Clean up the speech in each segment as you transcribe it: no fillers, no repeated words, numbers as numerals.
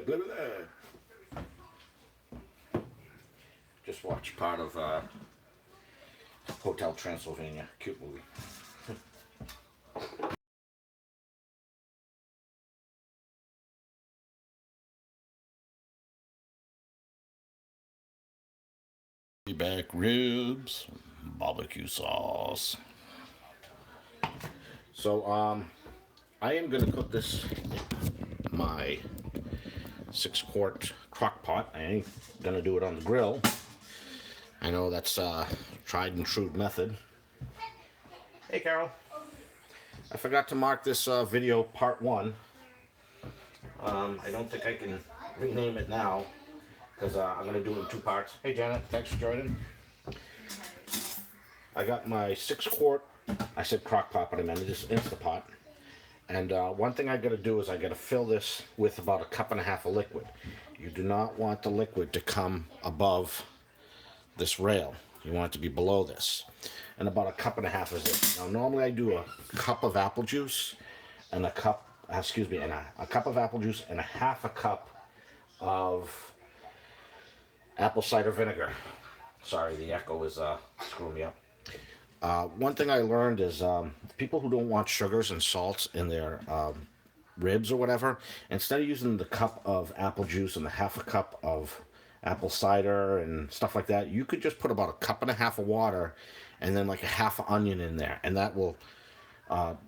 blah, blah, blah. Just watched part of Hotel Transylvania. Cute movie. Back ribs, barbecue sauce. So I am gonna cook this in my 6-quart crock pot. I ain't gonna do it on the grill. I know that's tried and true method. Hey Carol, I forgot to mark this video part 1. I don't think I can rename it now, because I'm going to do it in 2 parts. Hey Janet, thanks for joining. I got my 6-quart, I said crock pot, but I meant just Instapot. And one thing I got to do is I got to fill this with about 1.5 cups of liquid. You do not want the liquid to come above this rail. You want it to be below this. And about 1.5 cups is it. Now normally I do a cup of apple juice and a cup, excuse me, and a cup of apple juice and 1/2 cup of apple cider vinegar. Sorry, the echo is screwing me up. One thing I learned is people who don't want sugars and salts in their ribs or whatever, instead of using the cup of apple juice and the 1/2 cup of apple cider and stuff like that, you could just put about 1.5 cups of water and then like a 1/2 onion in there, and that will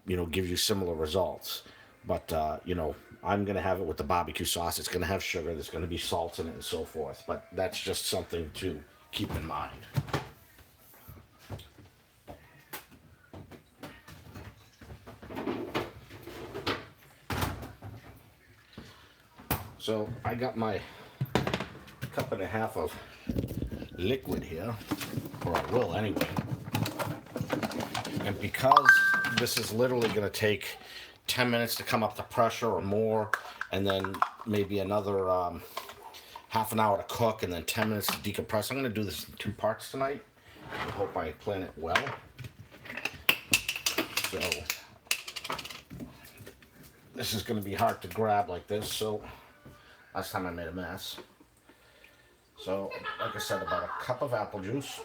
you know, give you similar results. But you know, I'm gonna have it with the barbecue sauce. It's gonna have sugar, there's gonna be salt in it and so forth, but that's just something to keep in mind. So I got my 1.5 cups of liquid here, or I will anyway. And because this is literally going to take 10 minutes to come up to pressure or more, and then maybe another half an hour to cook, and then 10 minutes to decompress, I'm going to do this in 2 parts tonight. I hope I plan it well. So this is going to be hard to grab like this, so last time I made a mess. So, like I said, about 1 cup of apple juice.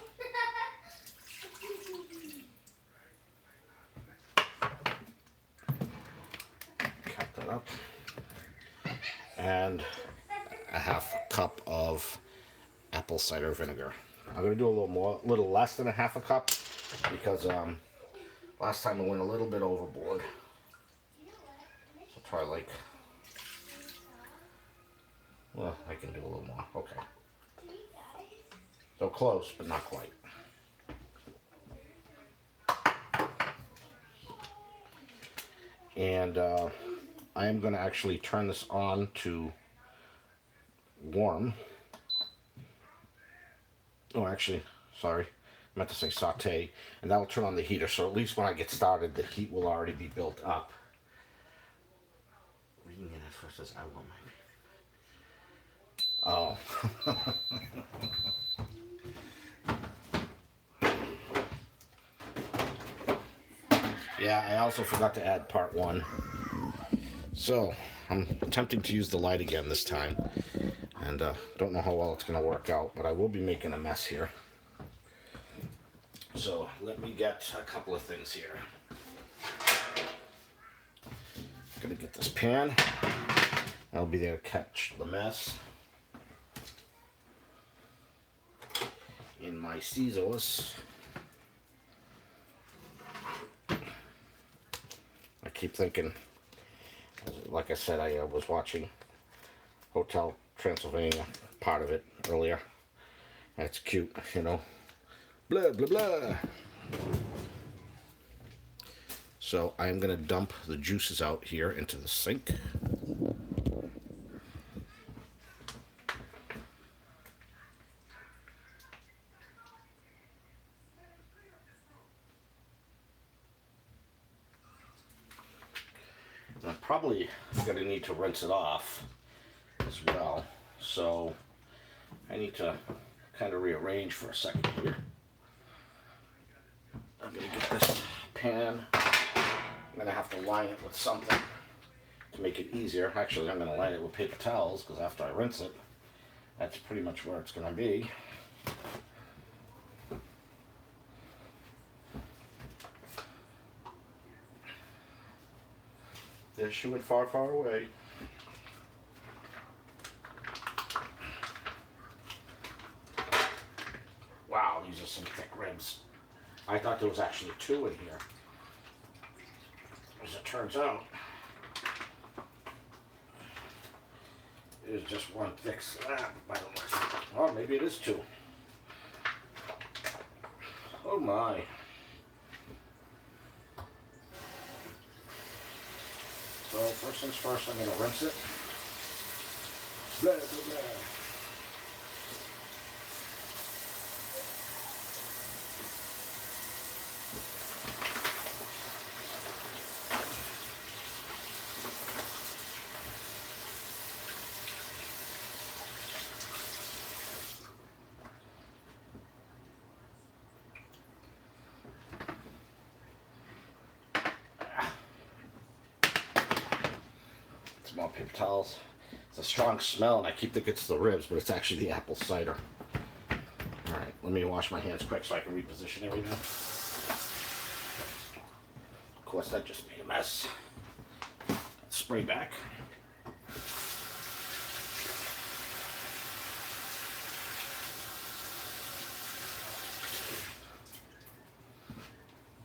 Cut that up. And 1/2 cup of apple cider vinegar. I'm going to do a little less than 1/2 cup, because last time I went a little bit overboard. So try like, well, I can do a little more. Okay. So close, but not quite. And I am going to actually turn this on to warm. Oh, actually, sorry. I meant to say saute. And that will turn on the heater, so at least when I get started, the heat will already be built up. Reading it at first as I will, maybe. Oh. Yeah, I also forgot to add part 1. So, I'm attempting to use the light again this time. And don't know how well it's going to work out, but I will be making a mess here. So, let me get a couple of things here. Gonna get this pan. That'll be there to catch the mess. In my scissors. I keep thinking, like I said, I was watching Hotel Transylvania, part of it, earlier. That's cute, you know. Blah, blah, blah. So I'm going to dump the juices out here into the sink. I'm probably going to need to rinse it off as well. So I need to kind of rearrange for a second here. I'm going to get this pan. I'm going to have to line it with something to make it easier, actually I'm going to line it with paper towels because after I rinse it, that's pretty much where it's going to be. There she went far, far away. Wow, these are some thick ribs. I thought there was actually 2 in here. As it turns out, it is just one thick slab by the way. Oh, maybe it is 2. Oh my. So first things first, I'm going to rinse it. Blah, blah, blah. More paper towels. It's a strong smell and I keep thinking it's the ribs, but it's actually the apple cider. Alright, let me wash my hands quick so I can reposition everything. Of course that just made a mess. Spray back.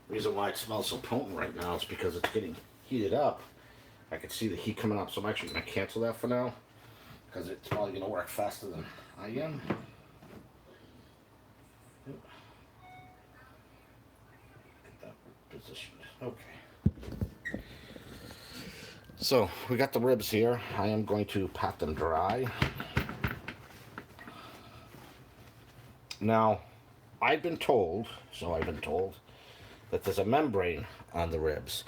The reason why it smells so potent right now is because it's getting heated up. I can see the heat coming up, so I'm actually going to cancel that for now because it's probably going to work faster than I am. Get that positioned. Okay. So we got the ribs here. I am going to pat them dry. Now, I've been told that there's a membrane on the ribs,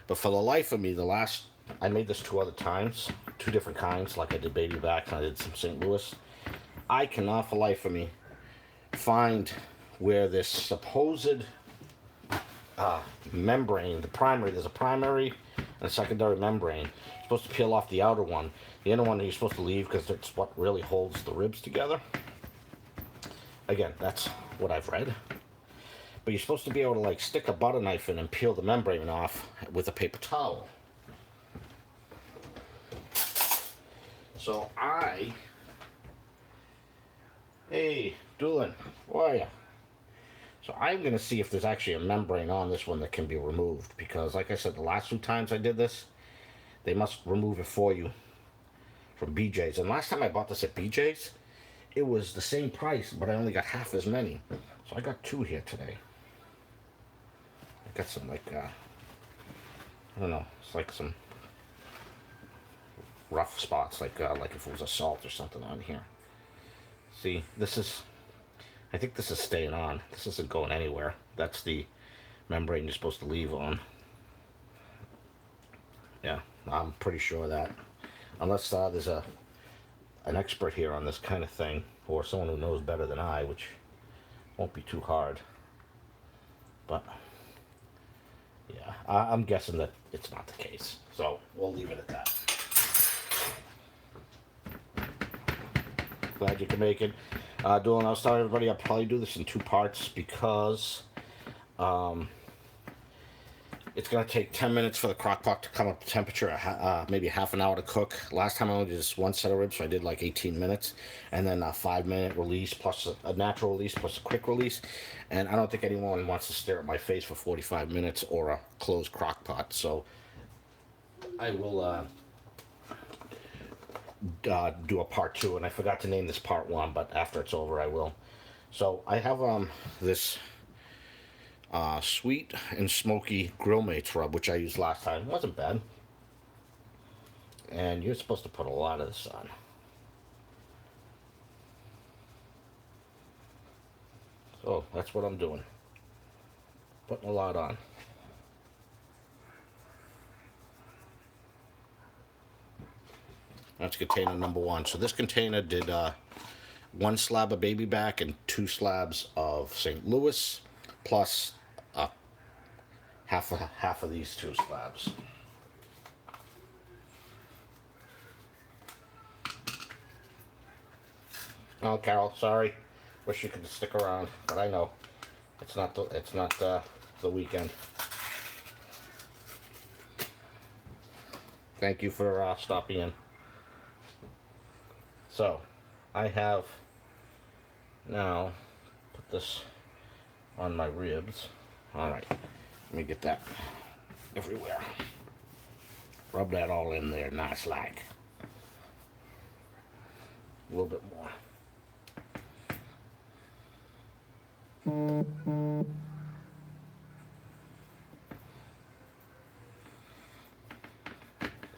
but for the life of me, I made this 2 other times, 2 different kinds, like I did baby back and I did some St. Louis. I cannot for the life of me find where this supposed membrane, there's a primary and a secondary membrane. You're supposed to peel off the outer one. The inner one you're supposed to leave because it's what really holds the ribs together. Again, that's what I've read. But you're supposed to be able to like stick a butter knife in and peel the membrane off with a paper towel. So hey, Doolin, how are ya? So I'm going to see if there's actually a membrane on this one that can be removed. Because like I said, the last 2 times I did this, they must remove it for you from BJ's. And last time I bought this at BJ's, it was the same price, but I only got half as many. So I got 2 here today. I got some like, I don't know, it's like some rough spots, like if it was a salt or something on here. See, I think this is staying on. This isn't going anywhere. That's the membrane you're supposed to leave on. Yeah, I'm pretty sure of that. Unless there's an expert here on this kind of thing, or someone who knows better than I, which won't be too hard. But yeah, I'm guessing that it's not the case. So we'll leave it at that. Glad you can make it. Doolin, I was telling everybody I'll probably do this in 2 parts because it's going to take 10 minutes for the crock pot to come up to temperature, maybe half an hour to cook. Last time I only did just 1 set of ribs, so I did like 18 minutes. And then a 5-minute release plus a natural release plus a quick release. And I don't think anyone wants to stare at my face for 45 minutes or a closed crock pot. So I will do a part 2, and I forgot to name this part 1, but after it's over I will. So I have this sweet and smoky Grill Mates rub, which I used last time. It wasn't bad. And you're supposed to put a lot of this on. So that's what I'm doing. Putting a lot on. That's container number 1. So this container did 1 slab of baby back and 2 slabs of St. Louis, plus half of these 2 slabs. Oh, Carol, sorry. Wish you could stick around, but I know it's not the weekend. Thank you for stopping in. So, I have now put this on my ribs. All right, let me get that everywhere. Rub that all in there, nice like. A little bit more.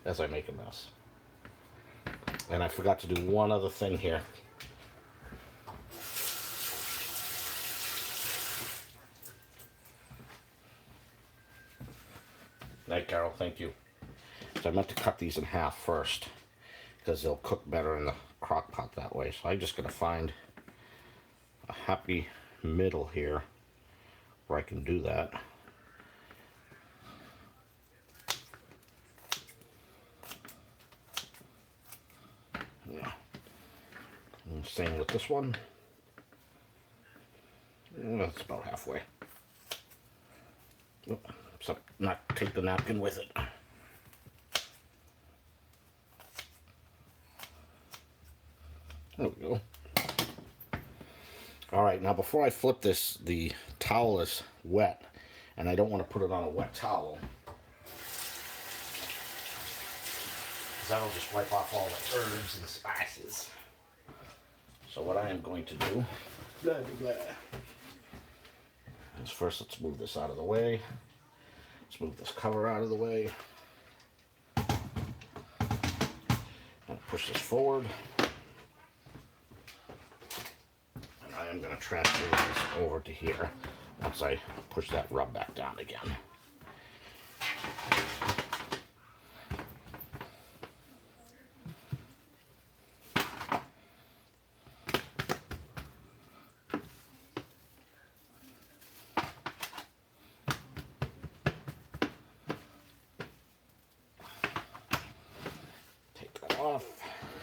As I make a mess. And I forgot to do one other thing here. Night, Carol, thank you. So I meant to cut these in half first because they'll cook better in the crock pot that way. So I'm just going to find a happy middle here where I can do that. Yeah. And same with this one. That's about halfway. Oh, so not take the napkin with it. There we go. All right, now before I flip this, the towel is wet, and I don't want to put it on a wet towel, because that'll just wipe off all the herbs and spices. So what I am going to do, blah, blah, blah, is first let's move this out of the way. Let's move this cover out of the way. And push this forward. I'm going to transfer this over to here once I push that rub back down again. Take that off.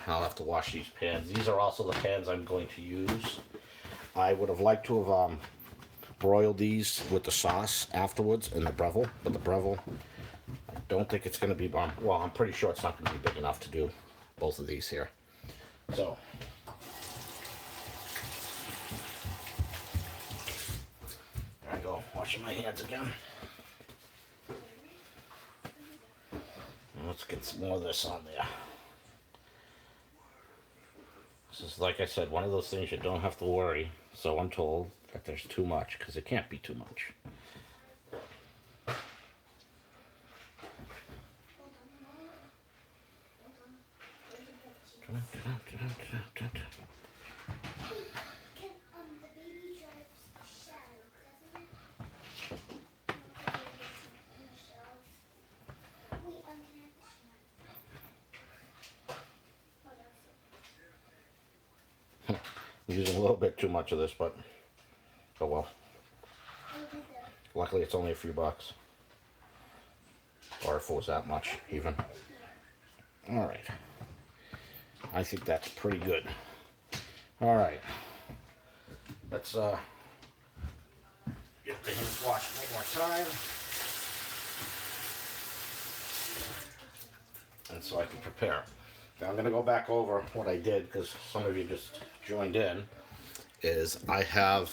I'll have to wash these pans. These are also the pans I'm going to use. I would have liked to have broiled these with the sauce afterwards in the Breville, but the Breville, I don't think it's going to be, well, I'm pretty sure it's not going to be big enough to do both of these here. So, there I go, washing my hands again. And let's get some more of this on there. This is, like I said, one of those things you don't have to worry, so I'm told, that there's too much, because it can't be too much. I'm using a little bit too much of this, but oh well. Luckily it's only a few bucks. Or if it was that much, even. Alright. I think that's pretty good. Alright. Let's get the hands washed one more time. And so I can prepare. Now I'm going to go back over what I did, because some of you just joined in, is I have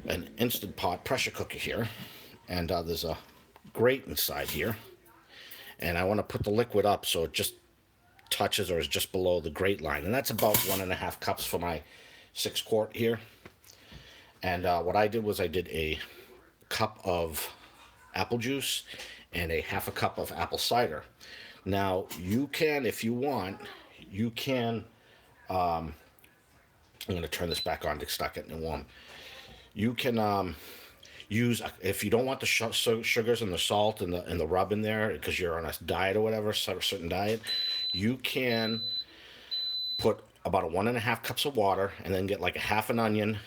an Instant Pot pressure cooker here, and there's a grate inside here, and I want to put the liquid up so it just touches or is just below the grate line, and that's about 1.5 cups for my 6 quart here. And what I did was I did a cup of apple juice and a 1/2 cup of apple cider. Now you can, if you want, you can I'm going to turn this back on to start getting it warm. You can use, if you don't want the sugars and the salt and the rub in there because you're on a diet or whatever, a certain diet, you can put about 1.5 cups of water and then get like a 1/2 an onion.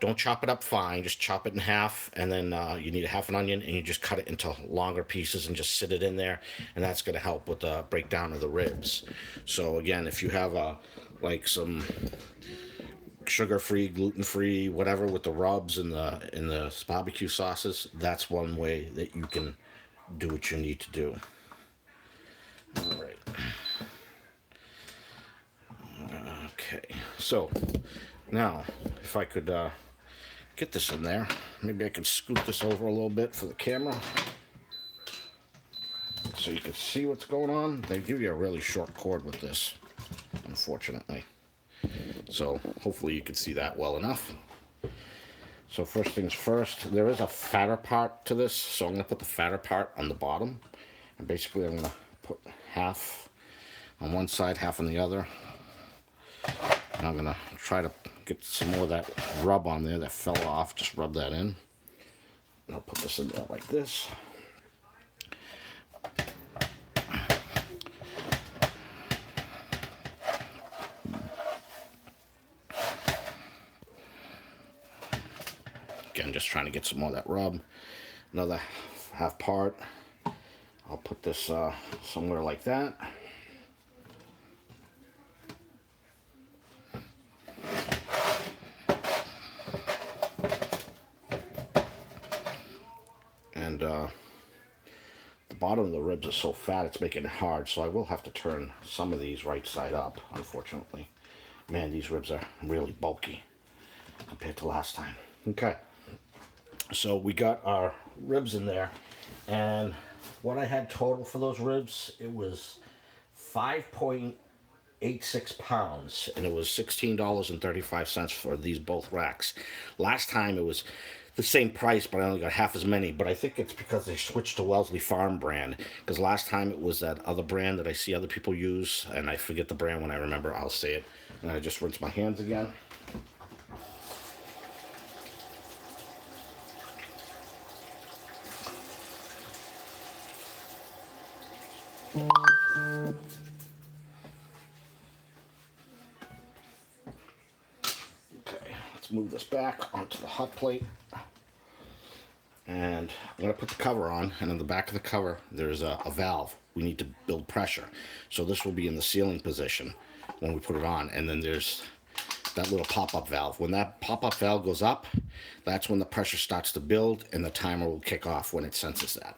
Don't chop it up fine, just chop it in half, and then you need a 1/2 an onion, and you just cut it into longer pieces and just sit it in there, and that's going to help with the breakdown of the ribs. So again, if you have a like some sugar-free, gluten-free, whatever with the rubs and the barbecue sauces, that's one way that you can do what you need to do. All right. Okay. So now, if I could get this in there, maybe I could scoot this over a little bit for the camera, so you can see what's going on. They give you a really short cord with this, unfortunately. So hopefully you can see that well enough. So first things first, there is a fatter part to this, so I'm going to put the fatter part on the bottom. And basically I'm going to put half on one side, half on the other. And I'm going to try to get some more of that rub on there that fell off. Just rub that in. And I'll put this in there like this. Again, just trying to get some more of that rub. Another half part. I'll put this somewhere like that. And the bottom of the ribs is so fat it's making it hard, so I will have to turn some of these right side up, unfortunately. Man, these ribs are really bulky compared to last time. Okay. So we got our ribs in there, and what I had total for those ribs, it was 5.86 pounds, and it was $16.35 for these both racks. Last time it was the same price, but I only got half as many, but I think it's because they switched to Wellesley Farm brand, because last time it was that other brand that I see other people use, and I forget the brand. When I remember, I'll say it. And I just rinse my hands again. Okay, let's move this back onto the hot plate. And I'm going to put the cover on, and on the back of the cover there's a valve. We need to build pressure. So this will be in the sealing position when we put it on, and then there's that little pop-up valve. When that pop-up valve goes up, that's when the pressure starts to build, and the timer will kick off when it senses that.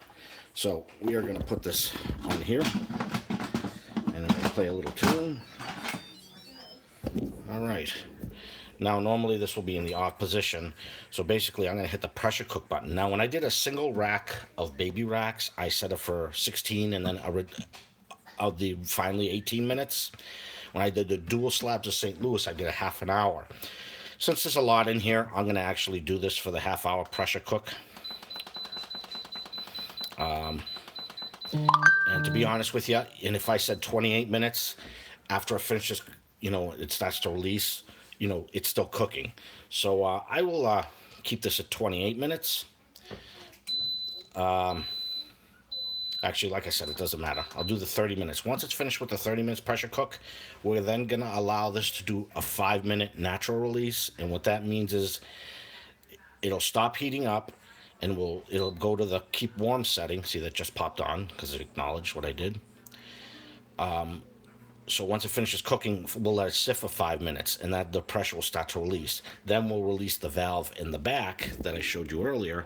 So we are going to put this on here, and I'm going to play a little tune. All right. Now normally this will be in the off position, so basically I'm going to hit the pressure cook button. Now when I did a single rack of baby racks, I set it for 16 and then of the finally 18 minutes. When I did the dual slabs of St. Louis, I did a half an hour. Since there's a lot in here, I'm going to actually do this for the half-hour pressure cook. And to be honest with you, and if I said 28 minutes, after it finishes, it starts to release, it's still cooking. So I will keep this at 28 minutes. Actually, like I said, it doesn't matter. I'll do the 30 minutes. Once it's finished with the 30 minutes pressure cook, we're then going to allow this to do a 5-minute natural release. And what that means is it'll stop heating up, and it'll go to the keep warm setting. See, that just popped on because it acknowledged what I did. So once it finishes cooking, we'll let it sit for 5 minutes, and that the pressure will start to release. Then we'll release the valve in the back that I showed you earlier,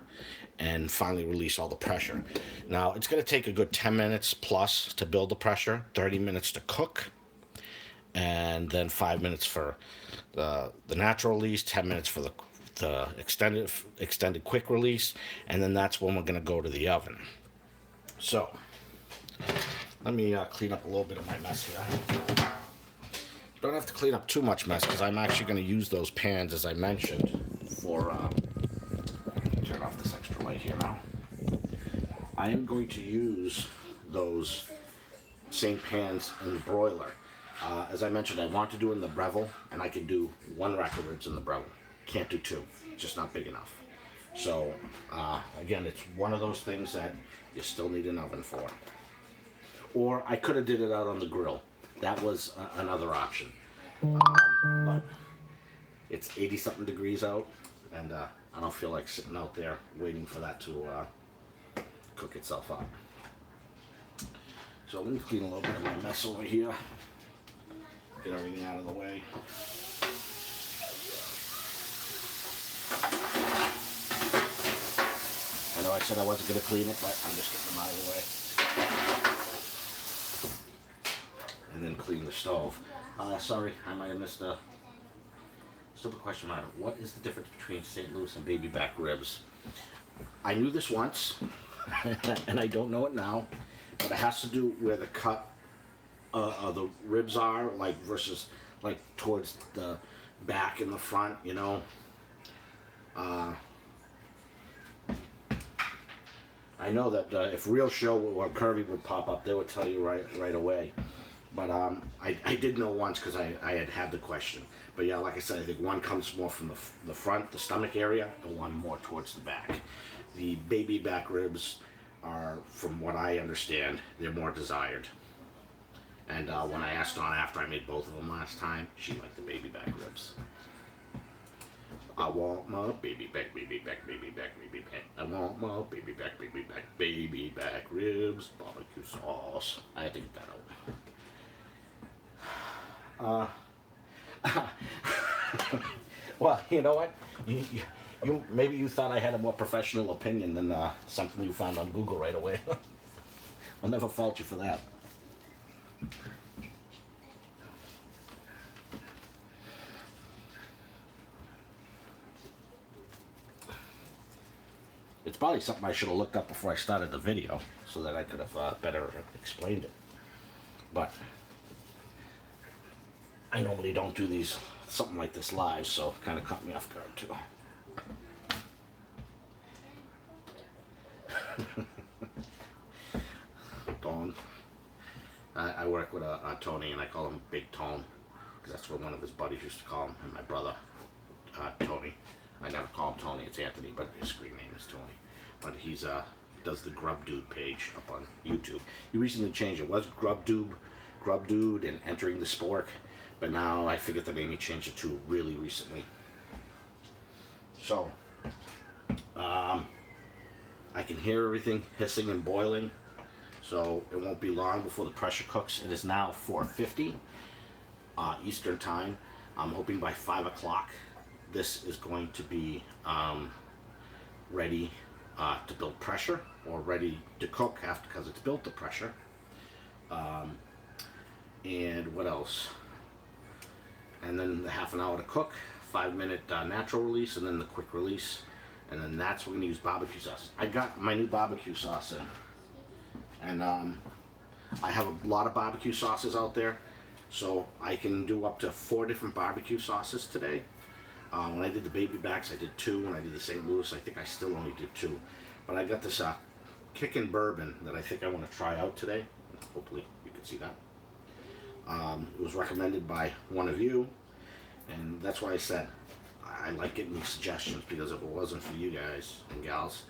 and finally release all the pressure. Now, it's going to take a good 10 minutes plus to build the pressure, 30 minutes to cook, and then 5 minutes for the natural release, 10 minutes for the extended quick release, and then that's when we're going to go to the oven. So let me clean up a little bit of my mess here. Don't have to clean up too much mess, because I'm actually going to use those pans, as I mentioned, for turn off this extra light here now. I am going to use those same pans in the broiler. As I mentioned, I want to do it in the Breville, and I can do 1 rack of ribs in the Breville. Can't do 2, it's just not big enough. So again, it's one of those things that you still need an oven for. Or I could have did it out on the grill. That was another option. But it's 80-something degrees out, and I don't feel like sitting out there waiting for that to cook itself up. So let me clean a little bit of my mess over here. Get everything out of the way. I know I said I wasn't going to clean it, but I'm just getting them out of the way. And then clean the stove. Sorry, I might have missed a stupid question on it. What is the difference between St. Louis and baby back ribs? I knew this once, and I don't know it now, but it has to do where the cut the ribs are, like versus like towards the back and the front, you know. I know that if Real Show or Kirby would pop up, they would tell you right away. But I did know once because I had the question. But yeah, like I said, I think one comes more from the front, the stomach area, and one more towards the back. The baby back ribs are, from what I understand, they're more desired. And when I asked Dawn after I made both of them last time, she liked the baby back ribs. I want my baby back, baby back, baby back, baby back. I want my baby back, baby back ribs, barbecue sauce. I had to get that out. Well, you know what? You maybe you thought I had a more professional opinion than something you found on Google right away. I'll never fault you for that. It's probably something I should have looked up before I started the video so that I could have better explained it. But I normally don't do these, something like this live, so it kind of caught me off guard too. Dawn. I work with a Tony, and I call him Big Tone, because that's what one of his buddies used to call him, and my brother, Tony. I never call him Tony, it's Anthony, but his screen name is Tony. But he's does the GRUBDUDE page up on YouTube. He recently changed it. It was GRUBDUDE and Entering the Spork, but now I figured the name he changed it to really recently. So, I can hear everything hissing and boiling, so it won't be long before the pressure cooks. It is now 4:50 Eastern time. I'm hoping by 5 o'clock this is going to be ready to build pressure, or ready to cook after, because it's built the pressure. And what else? And then the half an hour to cook, 5-minute natural release, and then the quick release. And then that's when we use barbecue sauce. I got my new barbecue sauce in. And I have a lot of barbecue sauces out there, so I can do up to 4 different barbecue sauces today. When I did the baby backs, I did 2. When I did the St. Louis, I think I still only did 2. But I got this kickin' bourbon that I think I want to try out today. Hopefully you can see that. It was recommended by one of you, and that's why I said I like getting these suggestions, because if it wasn't for you guys and gals,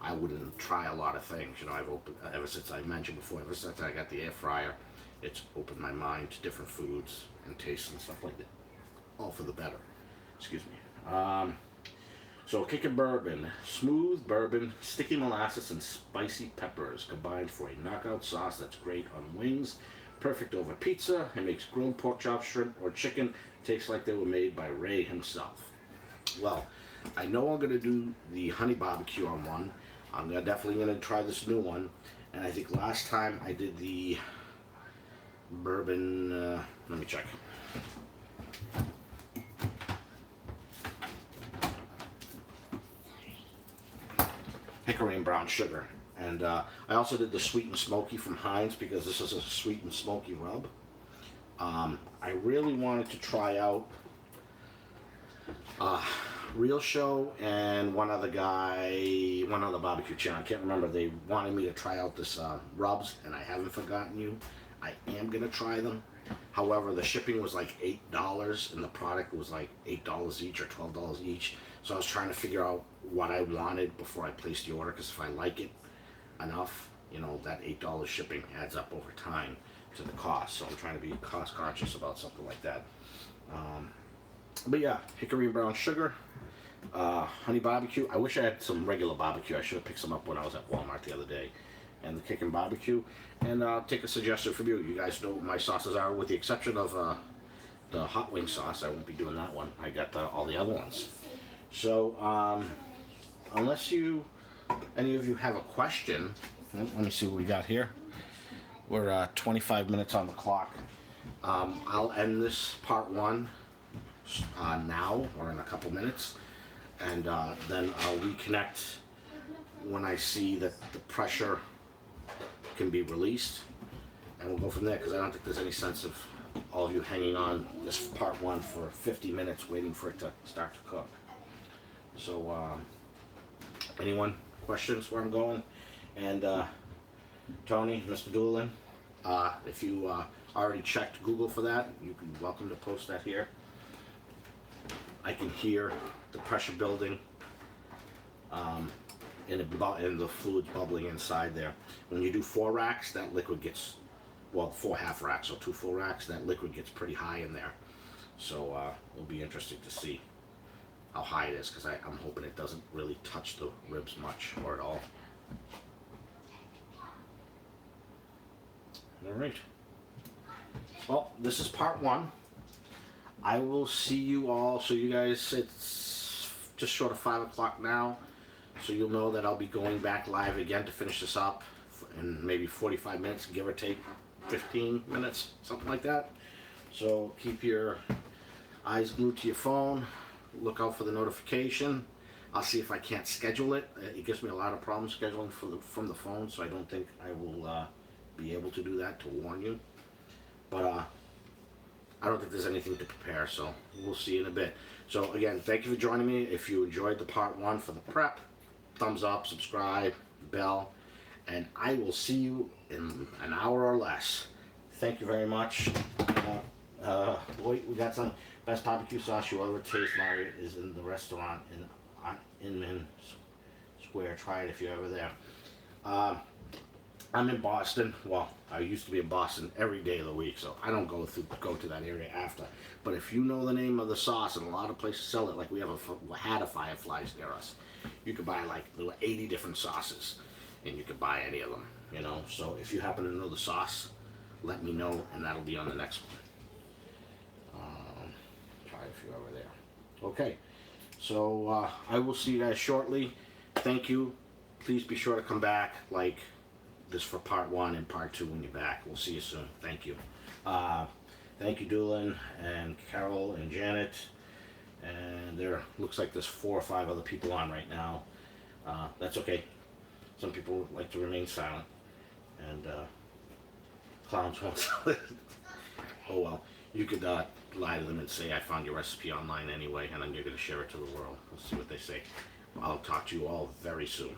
I wouldn't try a lot of things. You know, I've opened, ever since I mentioned before, ever since I got the air fryer, it's opened my mind to different foods and tastes and stuff like that. All for the better. Excuse me. So kickin' bourbon, smooth bourbon, sticky molasses, and spicy peppers combined for a knockout sauce that's great on wings, perfect over pizza. It makes grilled pork chops, shrimp, or chicken taste like they were made by Ray himself. Well, I know I'm gonna do the honey barbecue on one. I'm definitely gonna try this new one. And I think last time I did the bourbon, let me check. Hickory and brown sugar. And I also did the sweet and smoky from Heinz, because this is a sweet and smoky rub. I really wanted to try out Real Show and one other barbecue channel. I can't remember. They wanted me to try out this rubs, and I haven't forgotten you. I am gonna try them. However, the shipping was like $8, and the product was like $8 each or $12 each. So I was trying to figure out what I wanted before I placed the order, because if I like it enough, you know, that $8 shipping adds up over time to the cost. So I'm trying to be cost conscious about something like that. But yeah, hickory and brown sugar, honey barbecue. I wish I had some regular barbecue. I should have picked some up when I was at Walmart the other day. And the kickin' barbecue. And take a suggestion from you. You guys know what my sauces are, with the exception of the hot wing sauce. I won't be doing that one. I got all the other ones. So unless any of you have a question, let me see what we got here. We're 25 minutes on the clock. I'll end this part one now, or in a couple minutes, and then I'll reconnect when I see that the pressure can be released, and we'll go from there, because I don't think there's any sense of all of you hanging on this part one for 50 minutes waiting for it to start to cook. So anyone questions where I'm going? And Tony, Mr. Doolin, if you already checked Google for that, you're welcome to post that here. I can hear the pressure building and the fluids bubbling inside there. When you do 4 racks, that liquid gets, well, 4 half racks, so 2 full racks, that liquid gets pretty high in there. So it'll be interesting to see how high it is, because I'm hoping it doesn't really touch the ribs much or at all. All right. Well, this is part one. I will see you all. So you guys, it's just short of 5 o'clock now. So you'll know that I'll be going back live again to finish this up in maybe 45 minutes, give or take 15 minutes, something like that. So keep your eyes glued to your phone. Look out for the notification. I'll see if I can't schedule it. It gives me a lot of problems scheduling from the phone, so I don't think I will be able to do that, to warn you. But I don't think there's anything to prepare, so we'll see in a bit. So again, thank you for joining me. If you enjoyed the part one for the prep, thumbs up, subscribe, bell, and I will see you in an hour or less. Thank you very much. We got some best barbecue sauce you ever taste, Larry, is in the restaurant in Inman Square. Try it if you're ever there. I'm in Boston. Well, I used to be in Boston every day of the week, so I don't go to that area after. But if you know the name of the sauce, and a lot of places sell it, like we have had a Fireflies near us, you could buy like 80 different sauces, and you could buy any of them, you know. So if you happen to know the sauce, let me know, and that'll be on the next one. Try if you're over there. Okay, so I will see you guys shortly. Thank you. Please be sure to come back like this for part one and part two when you're back. We'll see you soon. Thank you. Thank you, Doolin and Carol and Janet. And there looks like there's 4 or 5 other people on right now. That's okay. Some people like to remain silent, and clowns won't. Oh well. You could lie to them and say I found your recipe online anyway, and then you're going to share it to the world. We'll see what they say. I'll talk to you all very soon.